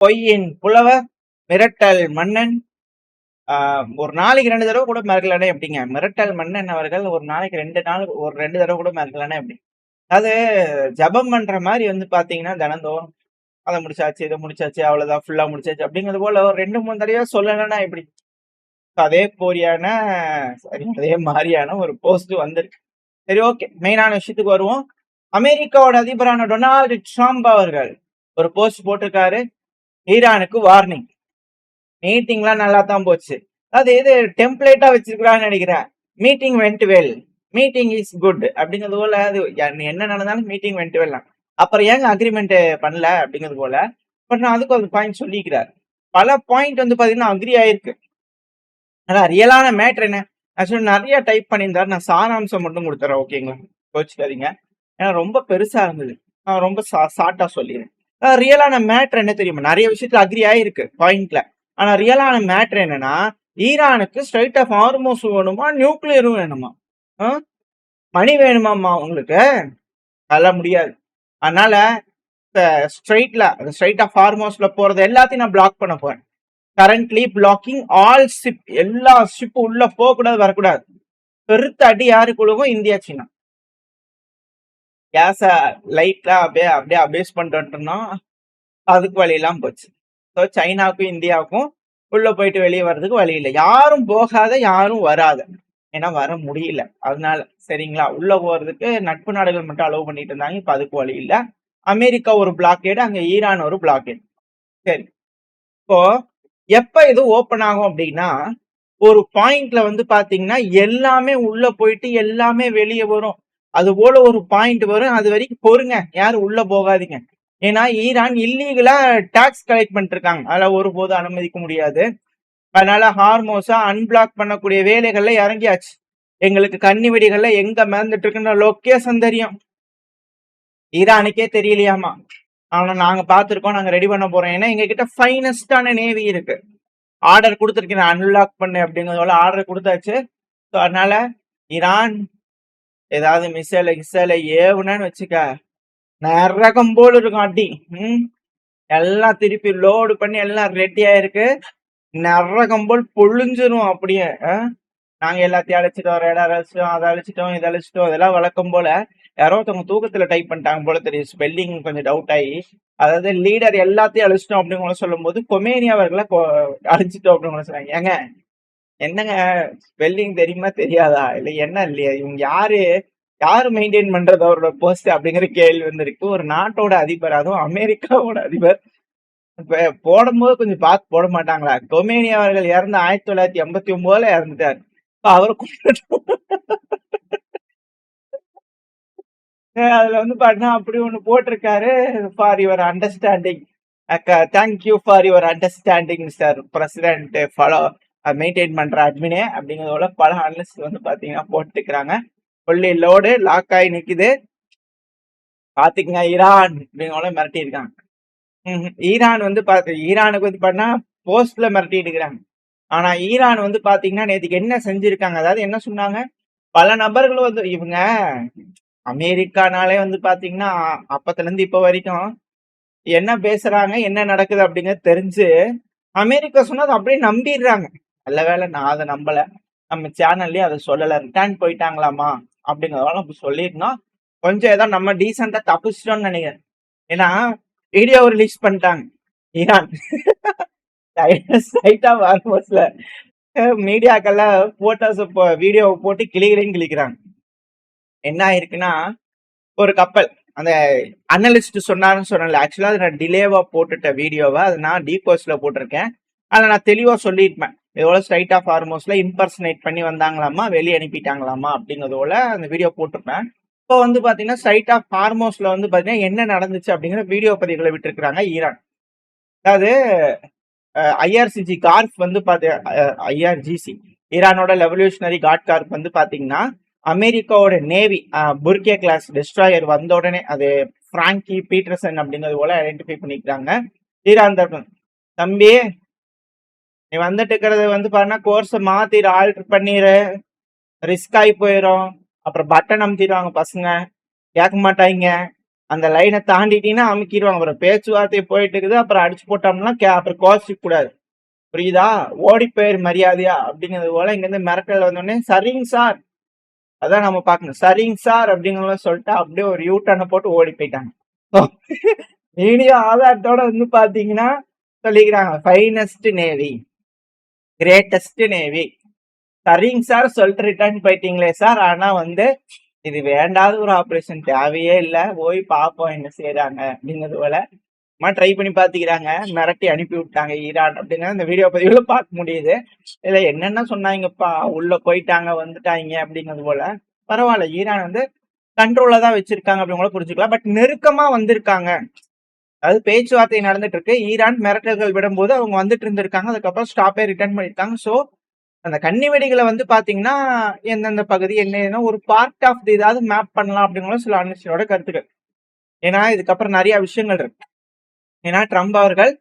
பொய்யின் புலவர், மிரட்டல் மன்னன். ஒரு நாளைக்கு 2 தடவை கூட மிரட்டலன்னா எப்படிங்க? மிரட்டல் மன்னன் அவர்கள் ஒரு நாளைக்கு 2 நாள் ஒரு 2 தடவை கூட மிரட்டலன்னா எப்படி? அது ஜெபம் பண்ற மாரி வந்து பார்த்தீங்கன்னா, தினந்தோறும் அத முடிச்சாச்சு, இத முடிச்சாச்சு, அவ்வளோதான் ஃபுல்லா முடிச்சாச்சு அப்படிங்கிறது போல ஒரு 2, 3 தடவையா சொல்லலன்னா எப்படி? அதே போரியான அதே மாரியான ஒரு போஸ்ட் வந்திருக்கு. சரி, ஓகே. மெயினான விஷயத்துக்கு வருவோம். அமெரிக்காவோட அதிபரான டொனால்டு ட்ரம்ப் அவர்கள் ஒரு போஸ்ட் போட்டிருக்காரு. ஈரானுக்கு வார்னிங். மீட்டிங்லாம் நல்லா தான் போச்சு. அது இது டெம்ப்ளேட்டா வச்சிருக்கிறான்னு நினைக்கிறேன். Meeting vent well, meeting is good அப்படிங்கிறது போல அது என்ன நடந்தாலும் மீட்டிங் வென்ட் வெல். அப்புறம் ஏங்க அக்ரிமெண்ட் பண்ணல அப்படிங்கிறது போல. பட் நான் அதுக்கு ஒரு பாயிண்ட் சொல்லிக்கிறார். பல பாயிண்ட் வந்து பாத்தீங்கன்னா அக்ரி ஆயிருக்கு. ஆனா ரியலான மேட்ரு என்ன? ஆக்சுவலி நிறைய டைப் பண்ணியிருந்தாரு. நான் சாராம்சம் மட்டும் கொடுத்துறேன், ஓகேங்களா? கோச்சுக்காதீங்க. ஏன்னா ரொம்ப பெருசா இருந்தது. நான் ரொம்ப ஷார்ட்டா சொல்லிடுறேன். ரியலான மேட்ரு என்ன தெரியுமா? நிறைய விஷயத்துல அக்ரி ஆயிருக்கு பாயிண்ட்ல. ஆனா ரியலான மேட்ரு என்னன்னா, ஈரானுக்கு ஸ்ட்ரைட் ஆஃப் ஹார்மோஸ் வேணுமா, நியூக்ளியரும் வேணுமா? மணி வேணுமாம்மா உங்களுக்கு? அதெல்லாம் முடியாது. அதனால ஸ்ட்ரைட் ஆஃப் ஹார்மோஸ்ல போறது எல்லாத்தையும் நான் பிளாக் பண்ண போறேன். Currently blocking all ship. எல்லா ஷிப் உள்ள போக கூடாது, வரக்கூடாது. பெருத்த அடி யாருக்கு விழுகும்? இந்தியா, சீனா. கேஸ லைட்டா அப்படியே அப்படியே அபேஸ் பண்ணிட்டு இருந்தோம். அதுக்கு வழியெல்லாம் போச்சு. ஸோ சைனாவுக்கும் இந்தியாவுக்கும் உள்ள போயிட்டு வெளியே வர்றதுக்கு வழி இல்லை. யாரும் போகாத, யாரும் வராத. ஏன்னா வர முடியல. அதனால சரிங்களா, உள்ள போறதுக்கு நட்பு நாடுகள் மட்டும் அலோவ் பண்ணிட்டு இருந்தாங்க. இப்ப அதுக்கு வழி இல்லை. அமெரிக்கா ஒரு பிளாக்கேடு, அங்க ஈரான் ஒரு பிளாக்கேடு. சரி, இப்போ எப்ப இது ஓபன் ஆகும் அப்படின்னா, ஒரு பாயிண்ட்ல வந்து பாத்தீங்கன்னா எல்லாமே உள்ள போயிட்டு எல்லாமே வெளியே வரும். அது போல ஒரு பாயிண்ட் வரும். அது வரைக்கும் பொறுங்க, யாரும் உள்ள போகாதீங்க. ஏன்னா ஈரான் இல்லீகலா டாக்ஸ் கலெக்ட் பண்ணிட்டு இருக்காங்க. அதெல்லாம் ஒருபோதும் அனுமதிக்க முடியாது. அதனால ஹார்மோஸா அன்பிளாக் பண்ணக்கூடிய வேலைகள்ல இறங்கியாச்சு. எங்களுக்கு கன்னி வெடிகள்ல எங்க மிதந்துட்டு இருக்குன்ற லொக்கேஷன் தெரியும். ஈரானுக்கே தெரியலையாமா. ஆனா நாங்க பார்த்திருக்கோம், நாங்க ரெடி பண்ண போறோம். ஏன்னா எங்க கிட்ட ஃபைனஸ்டான நேவி இருக்கு. ஆர்டர் கொடுத்துருக்கேன், அன்லாக் பண்ணு அப்படிங்கிறதோட ஆர்டர் கொடுத்தாச்சு. ஸோ அதனால ஈரான் ஏதாவது மிசைல ஏவுனன்னு வச்சுக்க, நரகம் போல இருக்கும் அடி. எல்லாம் திருப்பி லோடு பண்ணி எல்லாம் ரெடியா இருக்கு. நரகம் போல் பொழிஞ்சிரும் அப்படியே. நாங்க எல்லாத்தையும் அழைச்சிட்டோம், ரேடார் அழைச்சிட்டோம், அதை அழைச்சிட்டோம், இதை அழைச்சிட்டோம். அதெல்லாம் வழக்கம் போல. யாரோ ஒருத்தவங்க தூக்கத்துல டைப் பண்ணிட்டாங்க போல தெரியும். ஸ்பெல்லிங் கொஞ்சம் டவுட் ஆகி, அதாவது லீடர் எல்லாத்தையும் அழிச்சிட்டோம் அப்படின்னு சொல்லும் போது கொமேனி அவர்களை அழிச்சிட்டோம் அப்படின்னு சொன்னாங்க. ஏங்க என்னங்க, ஸ்பெல்லிங் தெரியுமா தெரியாதா? இல்லை என்ன இல்லையா? இவங்க யாரு மெயின்டைன் பண்றது அவரோட போஸ்ட் அப்படிங்கிற கேள்வி வந்திருக்கு. ஒரு நாட்டோட அதிபர், அதுவும் அமெரிக்காவோட அதிபர் போடும்போது கொஞ்சம் பார்த்து போட மாட்டாங்களா? கொமேனி அவர்கள் இறந்து 1989 இறந்துட்டார். அவரை அதுல வந்து பாத்தீங்கன்னா அப்படி ஒண்ணு போட்டிருக்காரு. For your understanding, thank you for your understanding sir president, follow maintain பண்ற அட்மினே அப்படிங்கிறதோட பல அனலிஸ்ட் வந்து பாத்தீங்கன்னா போட்டுக்கிறாங்க. புள்ளி லோடு லாக் ஆகி நிக்குது. பாத்துக்கங்க, ஈரான் அப்படிங்கிற மிரட்டி இருக்காங்க. ஈரான் வந்து ஈரானுக்கு வந்து பாத்தீங்கன்னா போஸ்ட்ல மிரட்டிட்டு இருக்கிறாங்க. ஆனா ஈரான் வந்து பாத்தீங்கன்னா நேற்றுக்கு என்ன செஞ்சிருக்காங்க, அதாவது என்ன சொன்னாங்க, பல நபர்களும் வந்து இவங்க அமெரிக்கானாலே வந்து பாத்தீங்கன்னா அப்பத்துல இருந்து இப்ப வரைக்கும் என்ன பேசுறாங்க, என்ன நடக்குது அப்படிங்கிறது தெரிஞ்சு அமெரிக்கா சொன்னது அப்படியே நம்பிடுறாங்க. நல்ல வேலை நான் அதை நம்பல. நம்ம சேனல்லயே அதை சொல்லல. ரிட்டர்ன் போயிட்டாங்களாமா அப்படிங்கிறதால நம்ம சொல்லியிருந்தோம். கொஞ்சம் ஏதோ நம்ம டீசெண்டா தப்பிச்சிட்டோம்னு நினைக்கிறேன். ஏன்னா வீடியோ ரிலீஸ் பண்ணிட்டாங்க ஈரான். மீடியாக்கள்ல போட்டோஸ் வீடியோ போட்டு கிளிக்கிறாங்க. என்ன ஆயிருக்குன்னா, ஒரு கப்பல், அந்த அனலிஸ்ட் சொன்னாருன்னு சொன்னல, ஆக்சுவலா அதை நான் டிலேவா போட்டுட்ட வீடியோவை, அதை நான் டீபோஸ்ட்ல போட்டிருக்கேன். அதை நான் தெளிவா சொல்லியிருப்பேன். இதோட ஸ்ட்ரைட் ஆஃப் ஹார்மோஸ்ல இம்பர்சனேட் பண்ணி வந்தாங்களாமா, வெளியே அனுப்பிட்டாங்களாமா அப்படிங்கிறதோட அந்த வீடியோ போட்டிருப்பேன். இப்போ வந்து பாத்தீங்கன்னா ஸ்ட்ரைட் ஆஃப் ஹார்மோஸ்ல வந்து பாத்தீங்கன்னா என்ன நடந்துச்சு அப்படிங்கிற வீடியோ பதிவுகளை விட்டுருக்காங்க ஈரான். அதாவது ஐஆர்சிஜி கார்ப் வந்து ஐஆர்ஜிசி ஈரானோட ரெவல்யூஷனரி கார்ட் கார்ப் வந்து பாத்தீங்கன்னா அமெரிக்காவோட நேவி புர்கே கிளாஸ் டெஸ்ட்ராயர் வந்த உடனே அது பிராங்கி பீட்டர்சன் அப்படிங்கிறது போல ஐடென்டிஃபை பண்ணிக்கிறாங்க. ஈரான் தம்பி நீ வந்துட்டு இருக்கிறது வந்து பாருன்னா கோர்ஸை மாத்திர ஆல்டர் பண்ணிடு, ரிஸ்க் ஆகி போயிடும், அப்புறம் பட்டன் அமுத்திடுவாங்க பசங்க, கேட்க மாட்டாங்க. அந்த லைனை தாண்டிட்டீங்கன்னா அமுக்கிடுவாங்க. அப்புறம் பேச்சுவார்த்தை போயிட்டு இருக்குது, அப்புறம் அடிச்சு போட்டோம்னா அப்புறம் கோச்சிக்க கூடாது. புரியுதா? ஓடி போயிரு மரியாதையா அப்படிங்கிறது போல இங்கிருந்து மிரட்டல் வந்தோடனே சரிங்க சார், அதான் நம்ம பார்க்கணும். சரிங்க சார் அப்படிங்கிற சொல்லிட்டு அப்படியே ஒரு யூ டர்னை போட்டு ஓடி போயிட்டாங்க. வீடியோ ஆதாரத்தோட வந்து பாத்தீங்கன்னா சொல்லிக்கிறாங்க, ஃபைனஸ்ட் நேவி, கிரேட்டஸ்ட் நேவி. சரிங்க சார் சொல்லிட்டு ரிட்டர்ன் போயிட்டீங்களே சார், ஆனா வந்து இது வேண்டாத ஒரு ஆபரேஷன், தேவையே இல்லை, போய் பார்ப்போம் என்ன செய்யறாங்க அப்படிங்கிறது போல ட்ரை பண்ணி பாத்துக்கிறாங்க. மிரட்டி அனுப்பி விட்டாங்க ஈரான் அப்படிங்கிற இந்த வீடியோ பதிவுல பார்க்க முடியுது. இல்ல என்னென்ன சொன்னாங்கப்பா, உள்ள போயிட்டாங்க வந்துட்டாங்க அப்படிங்கிறது போல. பரவாயில்ல, ஈரான் வந்து கண்ட்ரோல்ல தான் வச்சிருக்காங்க அப்படிங்கிற புரிஞ்சுக்கலாம். பட் நெருக்கமா வந்திருக்காங்க, அதாவது பேச்சுவார்த்தை நடந்துட்டு இருக்கு. ஈரான் மிரட்டல்கள் விடும்போது அவங்க வந்துட்டு இருந்திருக்காங்க, அதுக்கப்புறம் ஸ்டாப்பே ரிட்டர்ன் பண்ணிருக்காங்க. ஸோ அந்த கன்னி வெடிகளை வந்து பாத்தீங்கன்னா எந்தெந்த பகுதி என்ன ஒரு பார்ட் ஆஃப் தி ஏதாவது மேப் பண்ணலாம் அப்படிங்கிற சில அனுஷ்டனோட கருத்துக்கள். ஏன்னா இதுக்கப்புறம் நிறைய விஷயங்கள் இருக்கு. ஏன்னா ட்ரம்ப் அவர்கள்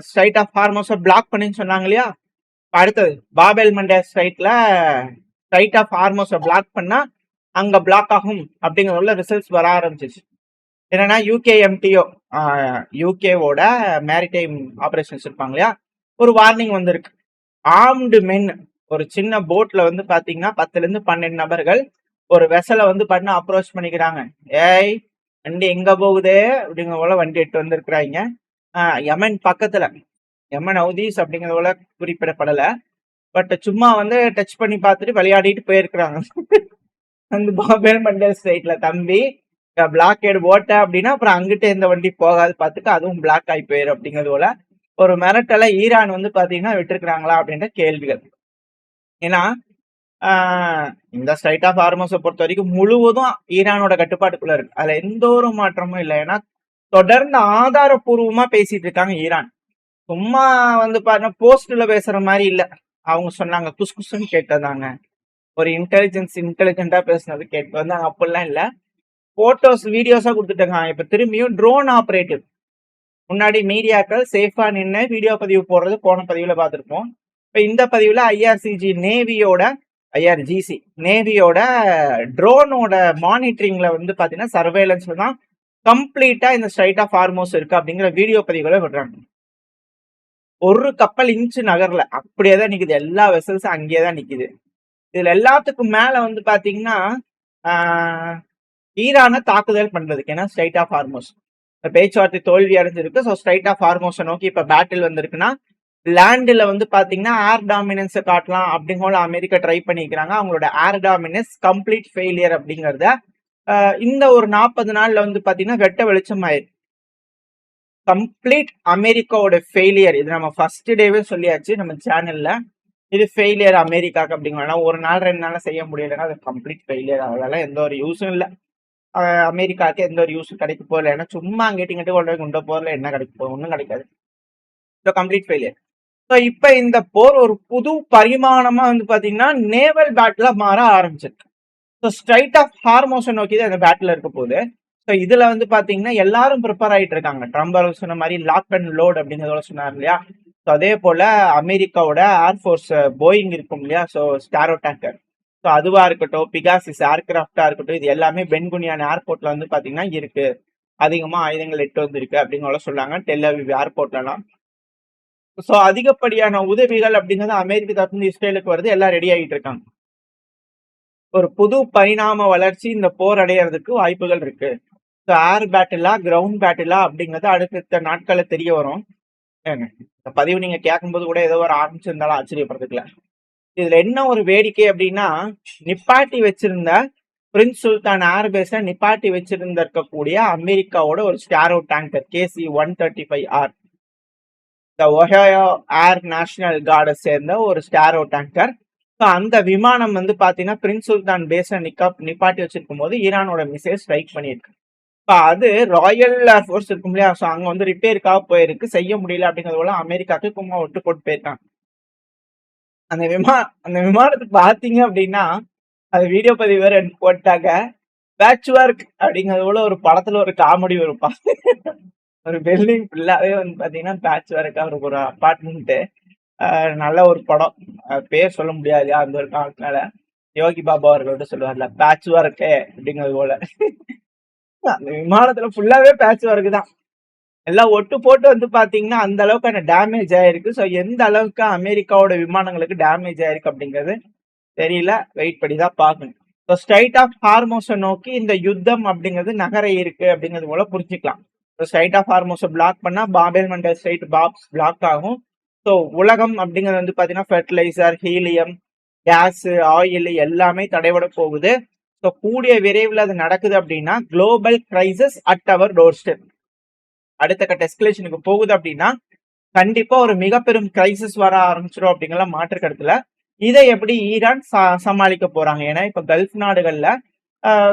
ஸ்ட்ரைட் ஆஃப் ஹார்மோஸை பிளாக் பண்ணின்னு சொன்னாங்க இல்லையா. அடுத்தது பாபெல் மண்டேல் ஸ்ட்ரைட்ல ஸ்ட்ரைட் ஆஃப் ஹார்மோஸை பிளாக் பண்ணா அங்க பிளாக் ஆகும் அப்படிங்கிற ரிசல்ட்ஸ் வர ஆரம்பிச்சிச்சு. என்னன்னா யூகேஎம்டிஓ, யூகேவோட மேரிடைம் ஆபரேஷன்ஸ் இருப்பாங்க இல்லையா, ஒரு வார்னிங் வந்திருக்கு. ஆர்ம்டு மென் ஒரு சின்ன போட்ல வந்து பாத்தீங்கன்னா 10 இருந்து 12 நபர்கள் ஒரு வெசலை வந்து பண்ண அப்ரோச் பண்ணிக்கிறாங்க. ஏய் வண்டி எங்க போகுது அப்படிங்கிற போல வண்டி எட்டு வந்திருக்கிறாங்க. யமன் பக்கத்துல, யமன் ஹவுதீஸ் அப்படிங்கிற போல குறிப்பிடப்படல. பட் சும்மா வந்து டச் பண்ணி பார்த்துட்டு விளையாடிட்டு போயிருக்கிறாங்க. அந்த பாபேல் மண்டல் ஸ்ட்ரைட்ல தம்பி பிளாக்கேடு ஓட்ட அப்படின்னா அப்புறம் அங்கிட்ட எந்த வண்டி போகாது பார்த்துட்டு அதுவும் பிளாக் ஆகி போயிரு அப்படிங்கிறது போல ஒரு மிரட்டலை ஈரான் வந்து பாத்தீங்கன்னா விட்டுருக்காங்களா அப்படின்ற கேள்விகள். ஏன்னா இந்த ஸ்ட்ரைட் ஆஃப் ஹார்மோஸை பொறுத்த வரைக்கும் முழுவதும் ஈரானோட கட்டுப்பாட்டுக்குள்ள இருக்கு, அதுல எந்த ஒரு மாற்றமும் இல்லை. ஏன்னா தொடர்ந்து ஆதாரபூர்வமா பேசிட்டு இருக்காங்க ஈரான். சும்மா வந்து பாருங்க போஸ்ட்ல பேசுற மாதிரி இல்ல. அவங்க சொன்னாங்க குஸ் குஸ்ன்னு கேட்டதாங்க, ஒரு இன்டெலிஜென்டா பேசுனது கேட்டு வந்தாங்க, அப்படிலாம் இல்ல. போட்டோஸ் வீடியோஸா கொடுத்துட்டாங்க. இப்ப திரும்பியும் ட்ரோன் ஆபரேட்டிவ், முன்னாடி மீடியாக்கள் சேஃபா நின்று வீடியோ பதிவு போடுறது போன பதிவுல பார்த்துருப்போம். இப்ப இந்த பதிவுல ஐஆர்ஜிசி நேவியோட ட்ரோனோட மானிட்டரிங்ல வந்து பாத்தீங்கன்னா சர்வேலன்ஸ்ல தான் கம்ப்ளீட்டா இந்த ஸ்ட்ரைட் ஆஃப் ஹார்மோஸ் இருக்கு அப்படிங்கிற வீடியோ பதிவுகளை விடுறாங்க. ஒரு கப்பல் இன்ச்சு நகர்ல, அப்படியேதான் நிக்குது, எல்லா வெசல்ஸும் அங்கேயேதான் நிக்குது. இதுல எல்லாத்துக்கும் மேல வந்து பாத்தீங்கன்னா ஈரானை தாக்குதல் பண்றதுக்கு, ஏன்னா ஸ்ட்ரைட் ஆஃப் ஹார்மோஸ் பேச்சுவார்த்தை தோல்வி அடைஞ்சிருக்கு. ஸோ ஸ்ட்ரைட் ஆஃப் ஹார்மோஸை நோக்கி இப்ப பேட்டில் வந்திருக்குன்னா லேண்டில் வந்து பாத்தீங்கன்னா ஏர் டாமினன்ஸை காட்டலாம் அப்படிங்கிற அமெரிக்கா ட்ரை பண்ணிக்கிறாங்க. அவங்களோட ஏர் டாமினன்ஸ் கம்ப்ளீட் ஃபெயிலியர் அப்படிங்கறத இந்த ஒரு 40 நாள்ல வந்து பாத்தீங்கன்னா வெட்ட வெளிச்சம் ஆயிருக்கு. கம்ப்ளீட் அமெரிக்காவோட ஃபெயிலியர், இது நம்ம ஃபர்ஸ்ட் டேவே சொல்லியாச்சு நம்ம சேனல்ல. இது ஃபெயிலியர் அமெரிக்காக்கு அப்படிங்கிற ஒரு நாள் 2 நாள் செய்ய முடியலன்னா அது கம்ப்ளீட் ஃபெயிலியர், அதெல்லாம் எந்த ஒரு யூஸும் இல்லை. அமெரிக்காவுக்கு எந்த ஒரு யூஸும் கிடைக்க போகல. ஏன்னா சும்மா அங்கிட்டு கொண்டு போய் குண்ட போர்ல என்ன கிடைக்க போகுது, ஒன்றும் கிடைக்காது. So complete failure. ஸோ இப்போ இந்த போர் ஒரு புது பரிமாணமா வந்து பாத்தீங்கன்னா நேவல் பேட்டிலா மாற ஆரம்பிச்சிருக்கு. ஸோ ஸ்ட்ரைட் ஆஃப் ஹார்மோஸை நோக்கி தான் இந்த பேட்டில் இருக்க போகுது. ஸோ இதுல வந்து பாத்தீங்கன்னா எல்லாரும் ப்ரிப்பேர் ஆயிட்டு இருக்காங்க. ட்ரம்ப் அவர் சொன்ன மாதிரி லாக் அண்ட் லோட் அப்படிங்கிறதோட சொன்னார் இல்லையா. ஸோ அதே போல அமெரிக்காவோட ஏர்ஃபோர்ஸ் போயிங் இருக்கும் இல்லையா, ஸோ ஸ்டாரோ டேங்கர், ஸோ அதுவா இருக்கட்டும், பிகாசிஸ் ஏர்கிராஃப்டா இருக்கட்டும், இது எல்லாமே பென்குனியான் ஏர்போர்ட்ல வந்து பாத்தீங்கன்னா இருக்கு, அதிகமா ஆயுதங்கள் எட்டு வந்திருக்கு அப்படிங்கிற சொல்லாங்க டெல் அவிவ் ஏர்போர்ட்லாம். ஸோ அதிகப்படியான உதவிகள் அப்படிங்கிறது அமெரிக்க தரப்பு இஸ்ரேலுக்கு வருது, எல்லாம் ரெடி ஆகிட்டு இருக்காங்க. ஒரு புது பரிணாம வளர்ச்சி இந்த போர் அடையிறதுக்கு வாய்ப்புகள் இருக்கு. ஸோ ஏர் பேட்டிலா கிரவுண்ட் பேட்டிலா அப்படிங்கிறது அடுத்த நாட்கள்ல தெரிய வரும். இந்த பதிவு நீங்க கேட்கும்போது கூட ஏதோ ஒரு ஆரம்பிச்சிருந்தாலும் ஆச்சரியப்படுறதுக்குல. இதுல என்ன ஒரு வேடிக்கை அப்படின்னா, நிப்பாட்டி வச்சிருந்த பிரின்ஸ் சுல்தான் ஏர்பேஸ நிப்பாட்டி வச்சிருந்த இருக்கக்கூடிய அமெரிக்காவோட ஒரு ஸ்டாரோ டேங்கர் KC-135R, இந்த ஒஹாயோ ஏர் நேஷனல் கார்டை சேர்ந்த ஒரு ஸ்டாரோ டேங்கர். ஸோ அந்த விமானம் வந்து பாத்தீங்கன்னா பிரின்ஸ் சுல்தான் பேஸ நிப்பாட்டி வச்சிருக்கும் போது ஈரானோட மிசைல் ஸ்ட்ரைக் பண்ணியிருக்கு. இப்போ அது ராயல் ஏர்ஃபோர்ஸ் இருக்கும் இல்லையா, ஸோ அங்க வந்து ரிப்பேருக்காக போயிருக்கு, செய்ய முடியல அப்படிங்கிறது போல அமெரிக்காவுக்கு கும்மா விட்டு போட்டு போயிருக்காங்க. அந்த விமானத்துக்கு பாத்தீங்க அப்படின்னா அது வீடியோ பதிவு வேற போட்டாங்க. பேட்ச் ஒர்க் அப்படிங்கிறது போல ஒரு படத்துல ஒரு காமெடி வருப்பா, ஒரு பில்டிங் ஃபுல்லாவே வந்து பாத்தீங்கன்னா பேட்ச் ஒர்க்கா இருக்கும், ஒரு அபார்ட்மெண்ட். நல்ல ஒரு படம், பேர் சொல்ல முடியாது அந்த ஒரு காலத்துல யோகி பாபா அவர்கள்ட்ட சொல்லுவார்ல பேட்ச் ஒர்க்கு அப்படிங்கிறது போல. அந்த விமானத்துல ஃபுல்லாவே பேட்ச் ஒர்க் தான். எல்லாம் ஒட்டு போட்டு வந்து பாத்தீங்கன்னா அந்த அளவுக்கான டேமேஜ் ஆயிருக்கு. ஸோ எந்த அளவுக்கு அமெரிக்காவோட விமானங்களுக்கு டேமேஜ் ஆயிருக்கு அப்படிங்கிறது தெரியல. வெயிட் பண்ணி தான் பார்க்கணும். ஸோ ஸ்ட்ரைட் ஆஃப் ஹார்மோஸை நோக்கி இந்த யுத்தம் அப்படிங்கிறது நகர இருக்கு அப்படிங்கிறது போல புரிஞ்சுக்கலாம். ஸோ ஸ்ட்ரைட் ஆஃப் ஹார்மோஸை பிளாக் பண்ணா பாபேல் மண்டல் ஸ்ட்ரைட் பிளாக் ஆகும். ஸோ உலகம் அப்படிங்கிறது வந்து பாத்தீங்கன்னா ஃபெர்டிலைசர், ஹீலியம், கேஸ், ஆயில் எல்லாமே தடைபட போகுது. ஸோ கூடிய விரைவில் அது நடக்குது அப்படின்னா global crisis at our door step. அடுத்த கட்ட எஸ்கலேஷனுக்கு போகுது அப்படின்னா கண்டிப்பா ஒரு மிக பெரும் கிரைசிஸ் வர ஆரம்பிச்சிடும் அப்படிங்கிற மாற்று கருத்துல. இதை எப்படி ஈரான் சமாளிக்க போறாங்க? ஏன்னா இப்ப கல்ஃப் நாடுகள்ல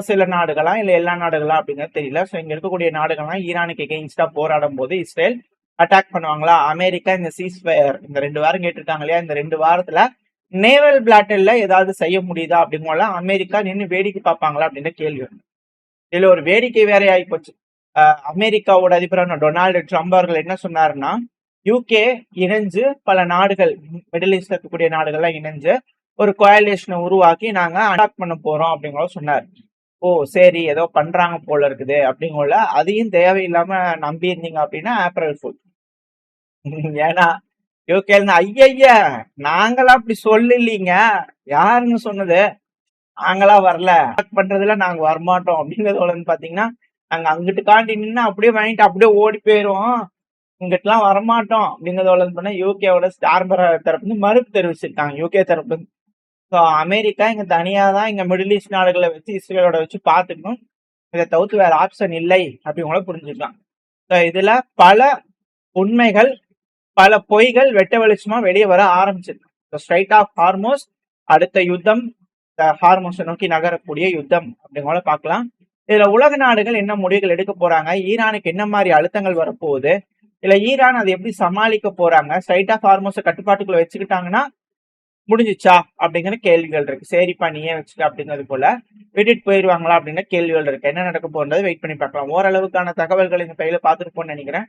சில நாடுகளா இல்ல எல்லா நாடுகளா அப்படிங்கிறது தெரியல. ஸோ இங்க இருக்கக்கூடிய நாடுகள்லாம் ஈரானுக்கு எகெயின்ஸ்டா போராடும் போது இஸ்ரேல் அட்டாக் பண்ணுவாங்களா? அமெரிக்கா இந்த சீஸ்ஃபயர் இந்த 2 வாரம் கேட்டிருக்காங்க இல்லையா? இந்த 2 வாரத்துல நேவல் பிளாட்டல்ல ஏதாவது செய்ய முடியுதா அப்படிங்கல அமெரிக்கா நின்று வேடிக்கை பார்ப்பாங்களா அப்படின்ற கேள்வி. இதுல ஒரு வேடிக்கை வேற ஆகி போச்சு. அமெரிக்காவோட அதிபரான டொனால்டு ட்ரம்ப் அவர்கள் என்ன சொன்னாருன்னா, யூகே இணைஞ்சு பல நாடுகள் மிடில் ஈஸ்ட்ல இருக்கக்கூடிய நாடுகள்லாம் இணைஞ்சு ஒரு கோயலேஷனை உருவாக்கி நாங்க அடாப்ட் பண்ண போறோம் அப்படிங்கிற சொன்னார். ஓ சரி ஏதோ பண்றாங்க போல இருக்குது அப்படிங்கல அதையும் தேவையில்லாம நம்பி இருந்தீங்க அப்படின்னா ஏப்ரல் ஃபுல். ஏன்னா யூகே ஐய நாங்களாம் அப்படி சொல்லலீங்க, யாருன்னு சொன்னது, நாங்களா வரல, பண்றதுல நாங்க வரமாட்டோம் அப்படிங்கறதோட வந்து பாத்தீங்கன்னா நாங்க அங்கிட்டு காண்டி நின்று அப்படியே வாங்கிட்டு அப்படியே ஓடி போயிரும், இங்கிட்டலாம் வரமாட்டோம் அப்படிங்கறதோட பண்ண யூகேவோட ஸ்டார்பர் தரப்பு மறுப்பு தெரிவிச்சிருக்காங்க யூகே தரப்பு. ஸோ அமெரிக்கா இங்க தனியா தான் இங்க மிடில் ஈஸ்ட் நாடுகளை வச்சு இஸ்ரேலோட வச்சு பார்த்துக்கணும், இதை தவிர்த்து வேற ஆப்ஷன் இல்லை அப்படிங்கள புரிஞ்சுக்கலாம். ஸோ இதுல பல உண்மைகள் பல பொய்கள் வெட்ட வெளிச்சமா வெளியே வர ஆரம்பிச்சிருக்கு. ஸ்ட்ரைட் ஆஃப் ஹார்மோஸ் அடுத்த யுத்தம், ஹார்மோஸை நோக்கி நகரக்கூடிய யுத்தம் அப்படிங்கல பார்க்கலாம். இதுல உலக நாடுகள் என்ன முடிவுகள் எடுக்க போறாங்க, ஈரானுக்கு என்ன மாதிரி அழுத்தங்கள் வரப்போகுது, இல்ல ஈரான் அதை எப்படி சமாளிக்க போறாங்க, ஸ்ட்ரைட் ஆஃப் ஹார்மோஸை கட்டுப்பாட்டுக்குள்ள வச்சுக்கிட்டாங்கன்னா முடிஞ்சிச்சா அப்படிங்கிற கேள்விகள் இருக்கு. சரிப்பா நீயே வச்சுக்க அப்படிங்கிறது போல விட்டுட்டு போயிருவாங்களா அப்படிங்கிற கேள்விகள் இருக்கு. என்ன நடக்க போன்றது வெயிட் பண்ணி பார்க்கலாம். ஓரளவுக்கான தகவல்கள் இந்த கையில பார்த்துருப்போம்னு நினைக்கிறேன்.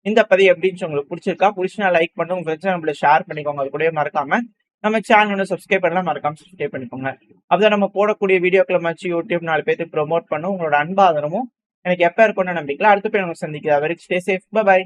இந்த பதிவு எப்படின்னு உங்களுக்கு பிடிச்சிருக்கா? பிடிச்சினா லைக் பண்ணுங்க, உங்க ஃப்ரெண்ட்ஸ் நம்மள ஷேர் பண்ணிக்கோங்க. அது கூட மறக்காம நம்ம சேனல் சப்ஸ்கிரைப் பண்ணலாம், மறக்காம சப்ஸ்கிரைப் பண்ணிக்கோங்க. அப்பதான் நம்ம போடக்கூடிய வீடியோக்களை வச்சு யூடியூப் 4 பேருக்கு ப்ரொமோட் பண்ணும். உங்களோட அன்பாதனமும் எனக்கு எப்ப இருக்கும்னு நம்பிக்கல. அடுத்த போய் நம்ம சந்திக்கிறேன். Very stay safe, by.